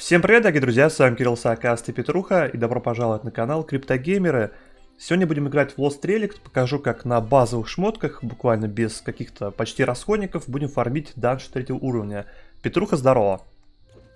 Всем привет, дорогие друзья, с вами Кирилл Саакаст и Петруха, и добро пожаловать на канал Криптогеймеры. Сегодня будем играть в Lost Relic, покажу, как на базовых шмотках, буквально без каких-то почти расходников, будем фармить данж 3 уровня. Петруха, здорово!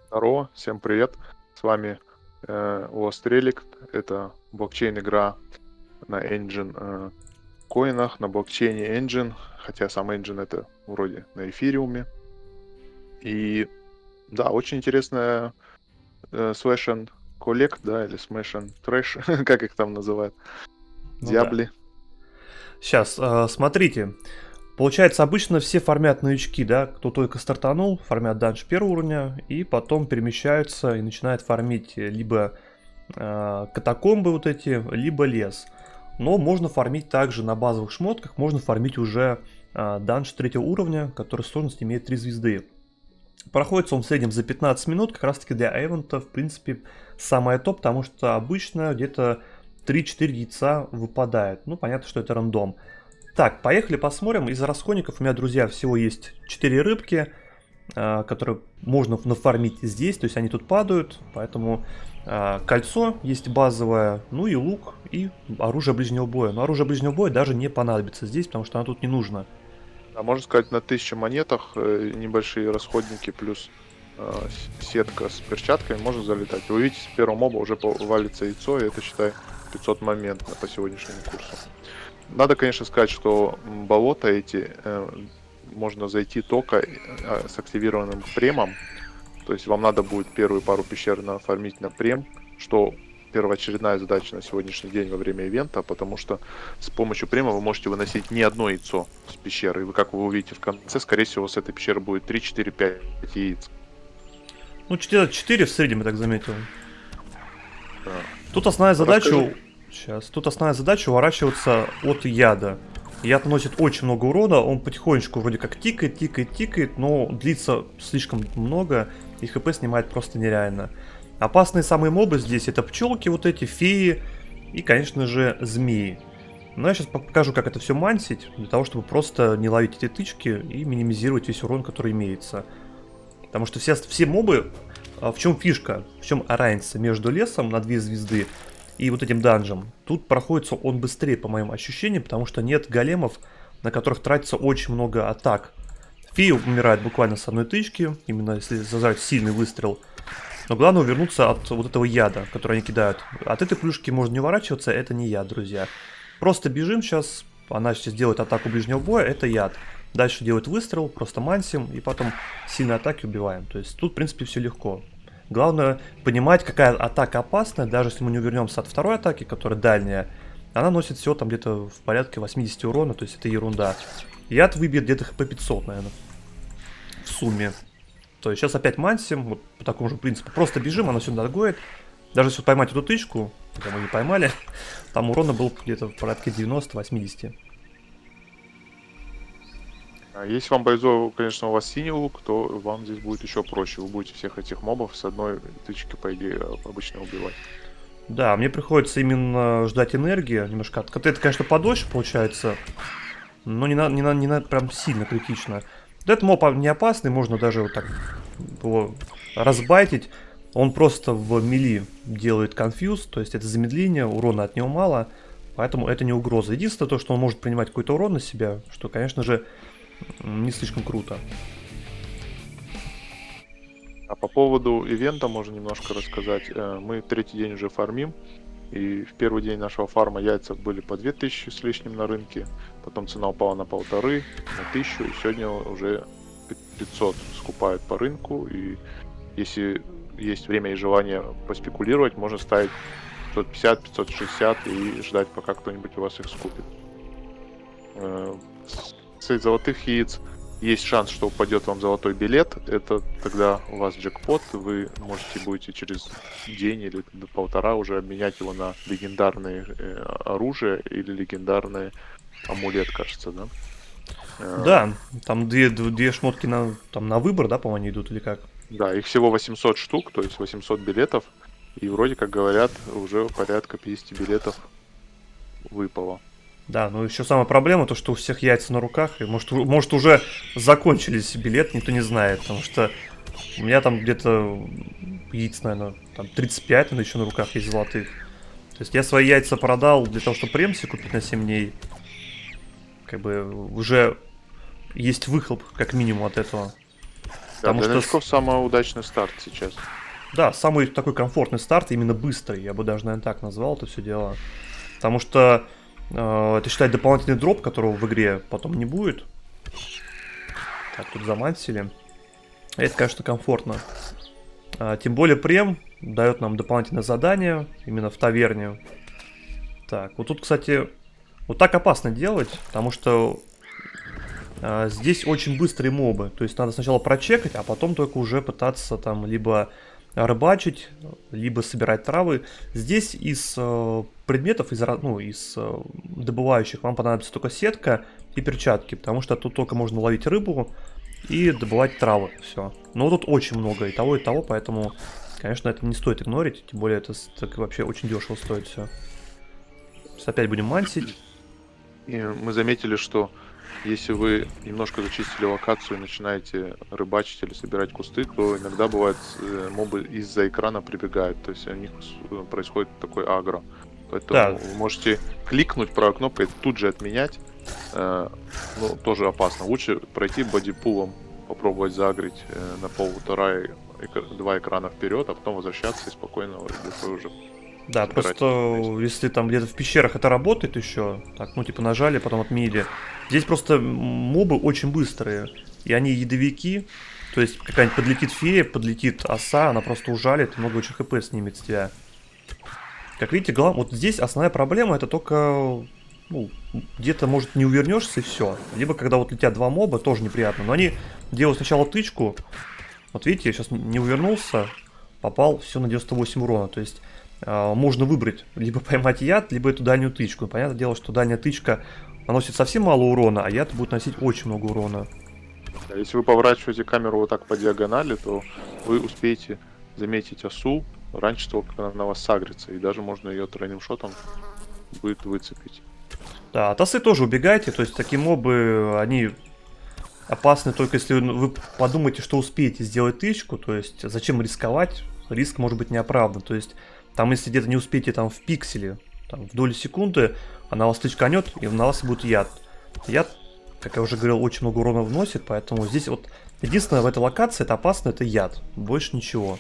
Здорово, всем привет. С вами Lost Relic. Это блокчейн-игра на Engine коинах, на блокчейне Engine. Хотя сам Engine это вроде на эфириуме. И да, очень интересная Slash and Collect, да, или Smash and Trash, как их там называют. Ну Диабли. Сейчас, смотрите. Получается, обычно все фармят новички, да, кто только стартанул, фармят данж 1 уровня, и потом перемещаются и начинают фармить либо катакомбы вот эти, либо лес. Но можно фармить также на базовых шмотках, можно фармить уже данж 3 уровня, который сложность имеет 3 звезды. Проходится он в среднем за 15 минут, как раз таки для эвента, в принципе, самое топ, потому что обычно где-то 3-4 яйца выпадает. Ну, понятно, что это рандом. Так, поехали посмотрим. Из расходников у меня, друзья, всего есть 4 рыбки, которые можно нафармить здесь, то есть они тут падают, поэтому кольцо есть базовое, ну и лук, и оружие ближнего боя. Но оружие ближнего боя даже не понадобится здесь, потому что оно тут не нужно. А можно сказать, на 1000 монетах небольшие расходники плюс сетка с перчатками можно залетать. Вы видите, с первого моба уже валится яйцо, и это, считай, 500 моментно по сегодняшнему курсу. Надо, конечно, сказать, что болота эти можно зайти только с активированным премом. То есть вам надо будет первую пару пещер нафармить на прем, что первоочередная задача на сегодняшний день во время ивента, потому что с помощью према вы можете выносить не одно яйцо с пещеры. И вы, как вы увидите в конце, скорее всего, с этой пещеры будет 3, 4, 5 яиц. Ну, 4 в среднем, я так заметил. Да. Тут основная задача... Расскажи. Тут основная задача уворачиваться от яда. Яд наносит очень много урона, он потихонечку вроде как тикает, но длится слишком много, и хп снимает просто нереально. Опасные самые мобы здесь это пчелки вот эти, феи и, конечно же, змеи. Но я сейчас покажу, как это все мансить, для того, чтобы просто не ловить эти тычки и минимизировать весь урон, который имеется. Потому что все мобы, в чем фишка, в чем разница между лесом на 2 звезды и вот этим данжем. Тут проходится он быстрее, по моим ощущениям, потому что нет големов, на которых тратится очень много атак. Феи умирают буквально с одной тычки, именно если зажать сильный выстрел. Но главное увернуться от вот этого яда, который они кидают. От этой плюшки можно не уворачиваться, это не яд, друзья. Просто бежим сейчас, она сейчас делает атаку ближнего боя, это яд. Дальше делает выстрел, просто мансим, и потом сильные атаки убиваем. То есть тут, в принципе, все легко. Главное понимать, какая атака опасная, даже если мы не увернемся от второй атаки, которая дальняя. Она носит всего там где-то в порядке 80 урона, то есть это ерунда. Яд выбьет где-то хп 500, наверное, в сумме. То есть сейчас опять мансим, вот по такому же принципу. Просто бежим, она сюда догоет. Даже если поймать эту тычку, хотя мы не поймали, там урона был где-то в порядке 90-80. Если вам повезло, конечно, у вас синий лук, то вам здесь будет еще проще. Вы будете всех этих мобов с одной тычки, по идее, обычно убивать. Да, мне приходится именно ждать энергии немножко. Это, конечно, подольше получается, но не надо прям сильно критично. Вот этот моб не опасный, можно даже вот так его разбайтить. Он просто в мили делает конфьюз, то есть это замедление, урона от него мало, поэтому это не угроза. Единственное то, что он может принимать какой-то урон на себя, что, конечно же, не слишком круто. А по поводу ивента можно немножко рассказать. Мы третий день уже фармим. И в первый день нашего фарма яйца были по 2000 с лишним на рынке. Потом цена упала на 1500, на 1000. И сегодня уже 500 скупают по рынку. И если есть время и желание поспекулировать, можно ставить 550, 560 и ждать, пока кто-нибудь у вас их скупит. С золотых яиц есть шанс, что упадет вам золотой билет. Это тогда у вас джекпот. Вы будете через день или до полтора уже обменять его на легендарные оружие или легендарный амулет, кажется, да? Да, там две шмотки на выбор, да, по-моему, идут или как? Да, их всего 800 штук, то есть 800 билетов. И вроде как говорят, уже порядка 50 билетов выпало. Да, но еще самая проблема, то что у всех яйца на руках, и может уже закончились билет, никто не знает, потому что у меня там где-то яиц, наверное, там 35, наверное, еще на руках есть золотых. То есть я свои яйца продал для того, чтобы премси купить на 7 дней. Как бы уже есть выхлоп, как минимум, от этого. Да, Потому для что новичков самый удачный старт сейчас. да, самый такой комфортный старт, именно быстрый, я бы даже, наверное, так назвал это все дело. Потому что это, считай, дополнительный дроп, которого в игре потом не будет. Так, тут замансили. Это, конечно, комфортно. Тем более прем дает нам дополнительное задание именно в таверне. Так, вот тут, кстати, вот так опасно делать, потому что здесь очень быстрые мобы. То есть надо сначала прочекать, а потом только уже пытаться там либо рыбачить, либо собирать травы. Здесь из предметов, из добывающих вам понадобится только сетка и перчатки, потому что тут только можно ловить рыбу и добывать травы. Все. Но тут очень много и того, поэтому, конечно, это не стоит игнорить. Тем более это так вообще очень дешево стоит все. Сейчас опять будем мансить. И мы заметили, что если вы немножко зачистили локацию и начинаете рыбачить или собирать кусты, то иногда бывает мобы из-за экрана прибегают. То есть у них происходит такой агро. Поэтому Да. вы можете кликнуть правой кнопкой, тут же отменять. Но тоже опасно. Лучше пройти бодипулом, попробовать загрить на полтора, два экрана вперед, а потом возвращаться и спокойно уже. Да, собирать просто если там где-то в пещерах это работает еще, так, ну типа нажали, потом отменили. Здесь просто мобы очень быстрые, и они ядовики, то есть какая-нибудь подлетит фея, подлетит оса, она просто ужалит, и много очень хп снимет с тебя. Как видите, вот здесь основная проблема это только, ну, где-то, может, не увернешься и все. Либо когда вот летят два моба, тоже неприятно, но они делают сначала тычку, вот видите, я сейчас не увернулся, попал все на 98 урона, то есть... можно выбрать, либо поймать яд, либо эту дальнюю тычку. И понятное дело, что дальняя тычка наносит совсем мало урона, а яд будет носить очень много урона. Если вы поворачиваете камеру вот так по диагонали, то вы успеете заметить осу раньше того, как она на вас сагрится. И даже можно ее тройным шотом будет выцепить. Да, от осы тоже убегайте, то есть такие мобы, они опасны только если вы подумаете, что успеете сделать тычку, то есть зачем рисковать, риск может быть неоправдан, то есть там если где-то не успеете там в пикселе, там, в доли секунды, она вас тычканет, и на вас будет яд. Яд, как я уже говорил, очень много урона вносит, поэтому здесь вот единственное в этой локации это опасно, это яд, больше ничего.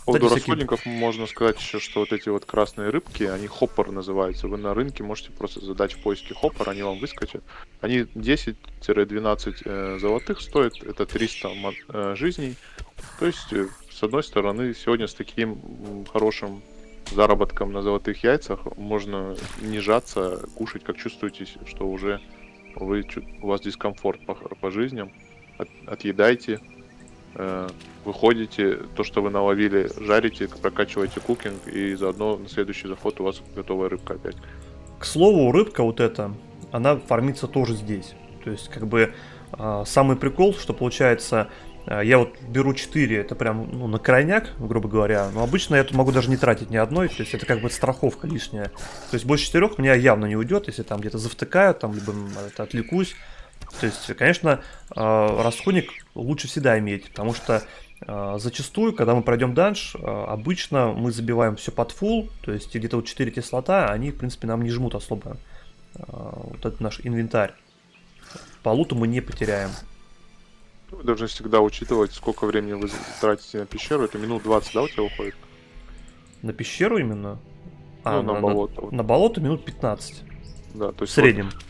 По поводу Кстати, расходников можно сказать еще, что вот эти вот красные рыбки, они хоппер называются. Вы на рынке можете просто задать в поиске хоппер, они вам выскочат. Они 10-12 золотых стоят, это 300 жизней. То есть, с одной стороны, сегодня с таким хорошим заработком на золотых яйцах можно не жаться, кушать, как чувствуете, что уже у вас дискомфорт по жизням. Отъедайте. Выходите, то, что вы наловили, жарите, прокачиваете кукинг, и заодно на следующий заход у вас готовая рыбка опять. К слову, рыбка вот эта, она фармится тоже здесь. То есть, как бы, самый прикол, что получается, я вот беру 4, это прям, ну, на крайняк, грубо говоря, но обычно я тут могу даже не тратить ни одной, то есть это как бы страховка лишняя. То есть больше 4 у меня явно не уйдет, если там где-то завтыкаю, там, либо отвлекусь. То есть, конечно, расходник лучше всегда иметь, потому что зачастую, когда мы пройдем данж, обычно мы забиваем все под фулл, то есть где-то вот 4 кислота, они, в принципе, нам не жмут особо. Вот это наш инвентарь. По луту мы не потеряем. Вы должны всегда учитывать, сколько времени вы тратите на пещеру. Это минут 20, да, у тебя уходит? На пещеру именно? Ну, на болото. На болото минут 15. Да, то есть В среднем. Вот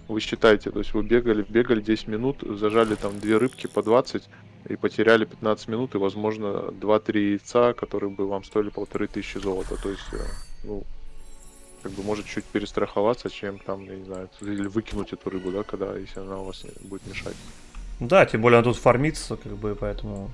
вы считаете, то есть вы бегали 10 минут, зажали там 2 рыбки по 20 и потеряли 15 минут, и, возможно, 2-3 яйца, которые бы вам стоили 1500 золота. То есть, ну, как бы может чуть перестраховаться, чем там, я не знаю, или выкинуть эту рыбу, да, когда, если она у вас будет мешать. Да, тем более она тут фармится, как бы, поэтому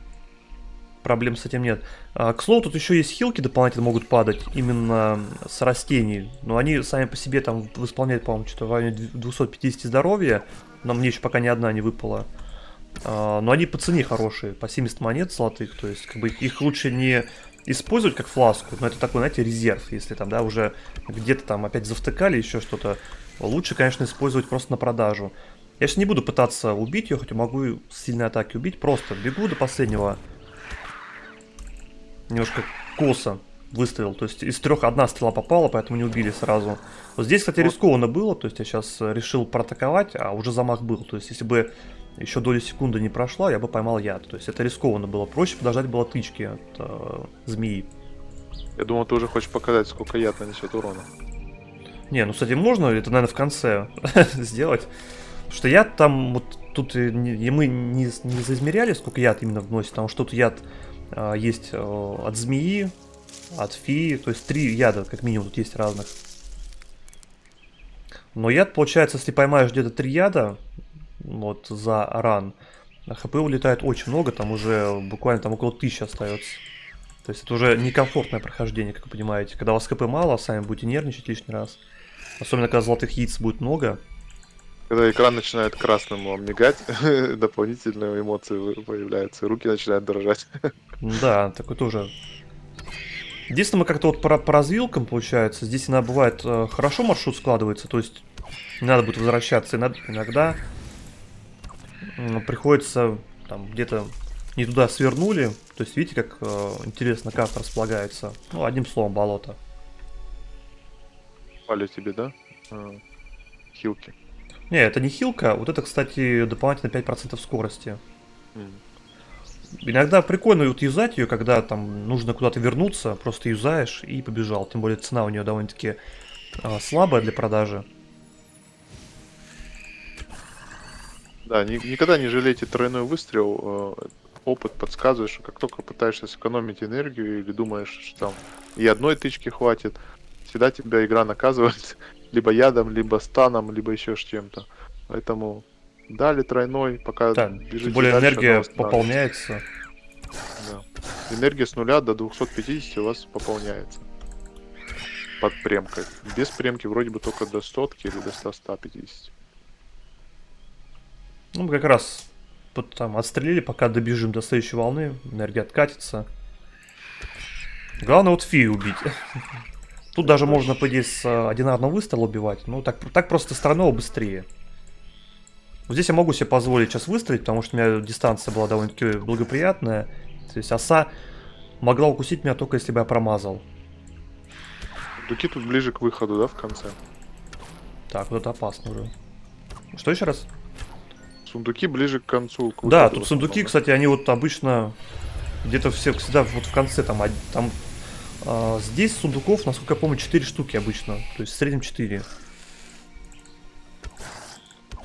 проблем с этим нет. К слову, тут еще есть хилки дополнительно могут падать именно с растений, но они сами по себе там восполняют, по-моему, что-то в районе 250 здоровья, но мне еще пока ни одна не выпала. Но они по цене хорошие, по 70 монет золотых, то есть как бы их лучше не использовать как фласку, но это такой, знаете, резерв, если там, да, уже где-то там опять завтыкали еще что-то, лучше, конечно, использовать просто на продажу. Я сейчас не буду пытаться убить ее, хотя могу и с сильной атаки убить, просто бегу до последнего. Немножко косо выстрелил, то есть из 3 одна стрела попала, поэтому не убили сразу. Вот здесь, кстати, рискованно было, то есть я сейчас решил проатаковать, а уже замах был, то есть если бы еще доля секунды не прошла, я бы поймал яд, то есть это рискованно было, проще подождать было тычки от змеи. Я думал, ты уже хочешь показать, сколько яд нанесет урона. Не, ну, кстати, можно это, наверное, в конце сделать, потому что яд там, вот тут и мы не заизмеряли, сколько яд именно вносит, потому что тут яд есть от змеи, от феи, то есть 3 яда, как минимум, тут есть разных. Но яд, получается, если поймаешь где-то 3 яда, вот, за ран, хп улетает очень много, там уже буквально там около 1000 остается. То есть это уже некомфортное прохождение, как вы понимаете. Когда у вас хп мало, сами будете нервничать лишний раз. Особенно, когда золотых яиц будет много. Когда экран начинает красным вам мигать, дополнительные эмоции появляются, и руки начинают дрожать. Да, такой тоже. Единственное, мы как-то вот по развилкам, получается, здесь иногда бывает хорошо маршрут складывается, то есть не надо будет возвращаться. Иногда приходится там где-то не туда свернули. То есть видите, как интересно карта располагается. Ну, одним словом, болото. Пали тебе, да? Хилки. Не, это не хилка, вот это, кстати, дополнительно 5% скорости. Иногда прикольно вот юзать ее, когда там нужно куда-то вернуться, просто юзаешь и побежал. Тем более цена у нее довольно-таки слабая для продажи. Да, никогда не жалейте тройной выстрел. Опыт подсказывает, что как только пытаешься сэкономить энергию или думаешь, что там и одной тычки хватит, всегда тебя игра наказывает либо ядом, либо станом, либо еще с чем-то. Поэтому дали тройной, пока Да, бежите тем более дальше, энергия она восстанавливается. пополняется. Да. Энергия с 0 до 250 у вас пополняется. Под премкой. Без премки вроде бы только до 100 или до 100-150. Ну, мы как раз там отстрелили, пока добежим до следующей волны. Энергия откатится. Главное вот фею убить. Тут даже можно, по идее, с одинарного выстрела убивать. Ну, так просто стороной быстрее. Вот здесь я могу себе позволить сейчас выстрелить, потому что у меня дистанция была довольно-таки благоприятная. То есть оса могла укусить меня только если бы я промазал. Дуки тут ближе к выходу, да, в конце? Так, вот это опасно уже. Что еще раз? Сундуки ближе к концу. К Да, выходу тут в сундуки, основном. кстати, они вот обычно где-то всегда вот в конце там, здесь сундуков, насколько я помню, 4 штуки обычно. То есть в среднем 4.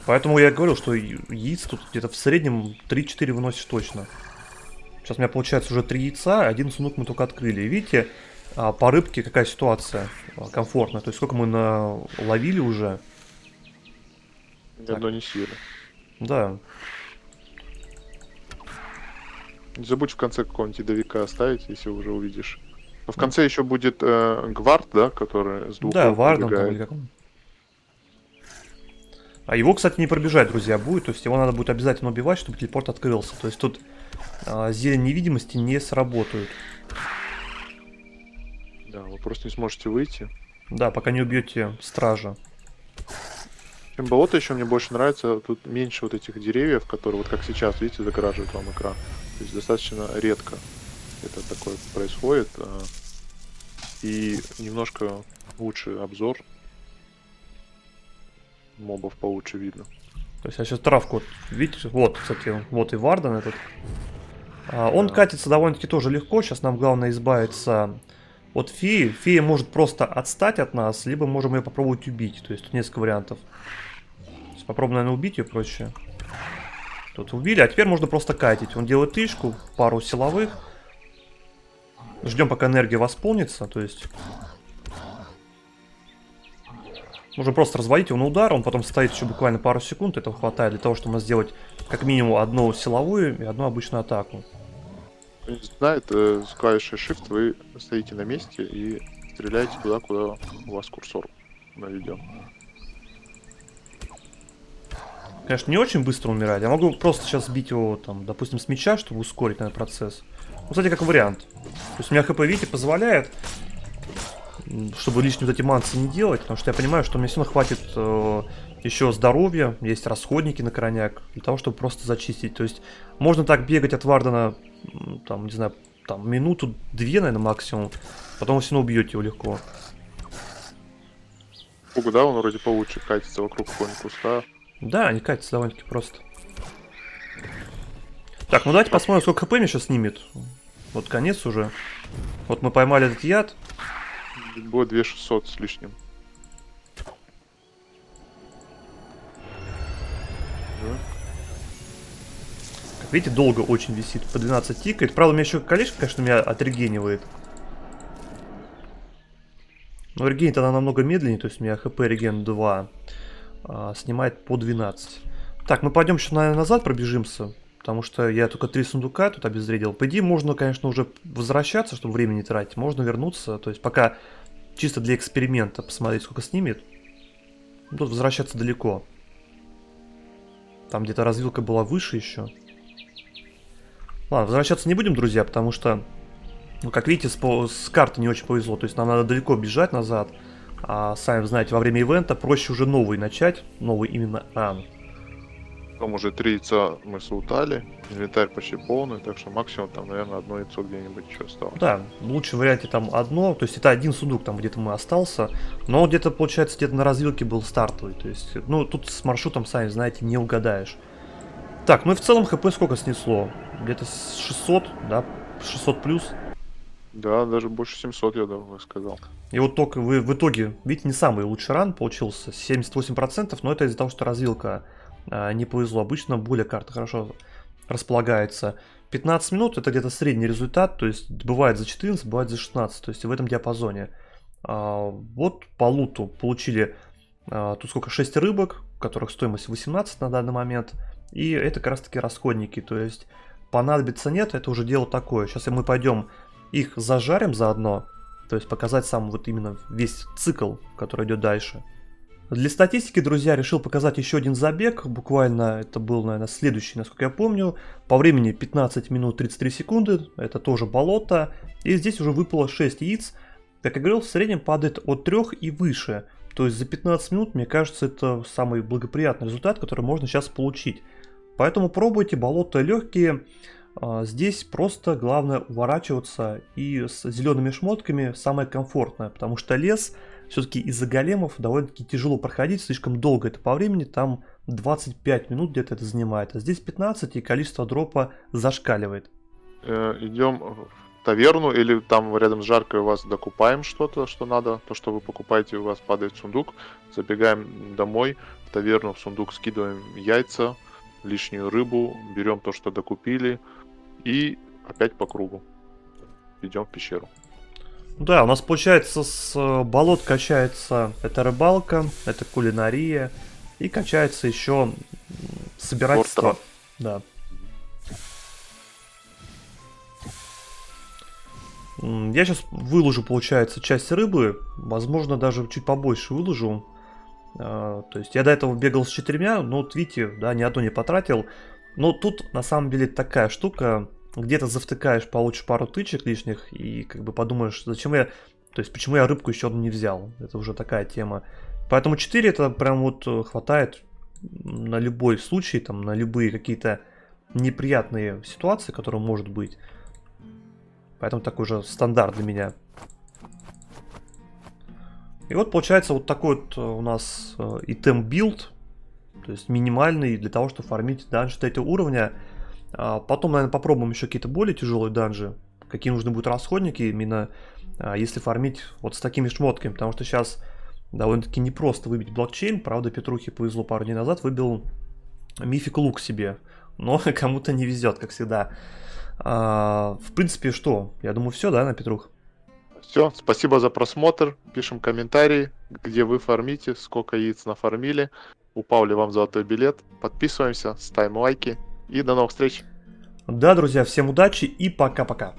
Поэтому я говорил, что яиц тут где-то в среднем 3-4 выносишь точно. Сейчас у меня получается уже 3 яйца, один сундук мы только открыли. И видите, по рыбке какая ситуация комфортная. То есть сколько мы наловили уже. Ни одной не съели. Да. Не забудь в конце какого-нибудь ядовика оставить, если уже увидишь. Но в конце еще будет гвард, да, который с двух Да, рук Вардом там убегает. или как он. А его, кстати, не пробежать, друзья, будет. То есть его надо будет обязательно убивать, чтобы телепорт открылся. То есть тут зелень невидимости не сработают. Да, вы просто не сможете выйти. Да, пока не убьете стража. Чем болото еще мне больше нравится, тут меньше вот этих деревьев, которые вот как сейчас, видите, загораживают вам экран. То есть достаточно редко это такое происходит. И немножко лучше обзор. Мобов получше видно. То есть я сейчас травку, вот, видите, вот, кстати, вот и Вардан этот. Он Да. катится довольно-таки тоже легко. Сейчас нам главное избавиться от феи. Фея может просто отстать от нас, либо можем ее попробовать убить. То есть тут несколько вариантов. То есть попробуем, наверное, убить ее проще. Тут убили, а теперь можно просто катить. Он делает тычку, пару силовых. Ждем, пока энергия восполнится, то есть... Нужно просто разводить его на удар, он потом стоит еще буквально пару секунд, этого хватает для того, чтобы у нас сделать как минимум одну силовую и одну обычную атаку. Кто не знает, с клавишей Shift вы стоите на месте и стреляете туда, куда у вас курсор наведен. Конечно, не очень быстро умирать. Я могу просто сейчас сбить его, там, допустим, с меча, чтобы ускорить этот процесс. Ну, кстати, как вариант. То есть у меня ХП, видите, позволяет, чтобы лишние вот эти манцы не делать, потому что я понимаю, что мне все равно хватит еще здоровья, есть расходники на крайняк, для того, чтобы просто зачистить. То есть можно так бегать от Вардена, там, не знаю, там минуту-две, наверное, максимум, потом вы все равно убьете его легко. Пугу, да, он вроде получше катится вокруг какого-нибудь куста. Да, они катятся довольно-таки просто. Так, ну давайте посмотрим, сколько ХП мне сейчас снимет. Вот конец уже. Вот мы поймали этот яд. Будет 2600 с лишним. Как видите, долго очень висит, по 12 тикает. Правда, у меня еще колечко, конечно, меня отрегенивает. Но регенит она намного медленнее, то есть у меня хп реген 2. Снимает по 12. Так, мы пойдем еще, наверное, назад пробежимся. Потому что я только 3 сундука тут обезвредил. По идее, можно, конечно, уже возвращаться, чтобы время не тратить. Можно вернуться. То есть пока чисто для эксперимента посмотреть, сколько снимет. Тут возвращаться далеко. Там где-то развилка была выше еще. Ладно, возвращаться не будем, друзья, потому что, ну, как видите, с карты не очень повезло. То есть нам надо далеко бежать назад. А сами знаете, во время ивента проще уже новый начать. Новый именно ран. Потом уже 3 яйца мы слутали, инвентарь почти полный, так что максимум там, наверное, одно яйцо где-нибудь еще осталось. Да, в лучшем варианте там одно, то есть это один сундук там где-то мы остался, но где-то, получается, где-то на развилке был стартовый, то есть, ну, тут с маршрутом, сами знаете, не угадаешь. Так, ну и в целом хп сколько снесло? Где-то 600, да, 600 плюс. Да, даже больше 700, я давно сказал. И вот только вы в итоге, видите, не самый лучший ран получился, 78%, но это из-за того, что развилка не повезло. Обычно более карта хорошо располагается. 15 минут это где-то средний результат, то есть бывает за 14, бывает за 16, то есть в этом диапазоне. Вот по луту получили тут сколько, 6 рыбок, у которых стоимость 18 на данный момент. И это как раз таки расходники, то есть понадобится нет, это уже дело такое. Сейчас мы пойдем их зажарим заодно, то есть показать сам вот именно весь цикл, который идет дальше. Для статистики, друзья, решил показать еще один забег. Буквально это был, наверное, следующий, насколько я помню. По времени 15 минут 33 секунды. Это тоже болото. И здесь уже выпало 6 яиц. Как я говорил, в среднем падает от 3 и выше. То есть за 15 минут, мне кажется, это самый благоприятный результат, который можно сейчас получить. Поэтому пробуйте, болота легкие. Здесь просто главное уворачиваться. И с зелеными шмотками самое комфортное. Потому что лес... Все-таки из-за големов довольно-таки тяжело проходить, слишком долго это по времени, там 25 минут где-то это занимает, а здесь 15 и количество дропа зашкаливает. Идем в таверну или там рядом с жаркой у вас докупаем что-то, что надо, то, что вы покупаете, у вас падает в сундук, забегаем домой, в таверну, в сундук скидываем яйца, лишнюю рыбу, берем то, что докупили и опять по кругу идем в пещеру. Да, у нас получается с болот качается это рыбалка, это кулинария и качается еще собирательство. Портер. Да. Я сейчас выложу, получается, часть рыбы, возможно, даже чуть побольше выложу. То есть я до этого бегал с 4, но вот видите, да, ни одно не потратил. Но тут на самом деле такая штука. Где-то завтыкаешь, получишь пару тычек лишних и как бы подумаешь, зачем я... То есть, почему я рыбку еще одну не взял. Это уже такая тема. Поэтому 4 это прям вот хватает на любой случай, там, на любые какие-то неприятные ситуации, которые может быть. Поэтому такой же стандарт для меня. И вот получается вот такой вот у нас итем билд. То есть минимальный для того, чтобы фармить данж 3 уровня. Потом, наверное, попробуем еще какие-то более тяжелые данжи. Какие нужны будут расходники, именно если фармить вот с такими шмотками. Потому что сейчас довольно-таки непросто выбить блокчейн. Правда, Петрухе повезло пару дней назад, выбил мифик лук себе. Но кому-то не везет, как всегда. В принципе, что? Я думаю, все, да, на Петрух? Все, спасибо за просмотр. Пишем комментарии, где вы фармите, сколько яиц нафармили. Упал ли вам золотой билет. Подписываемся, ставим лайки. И до новых встреч. Да, друзья, всем удачи и пока-пока.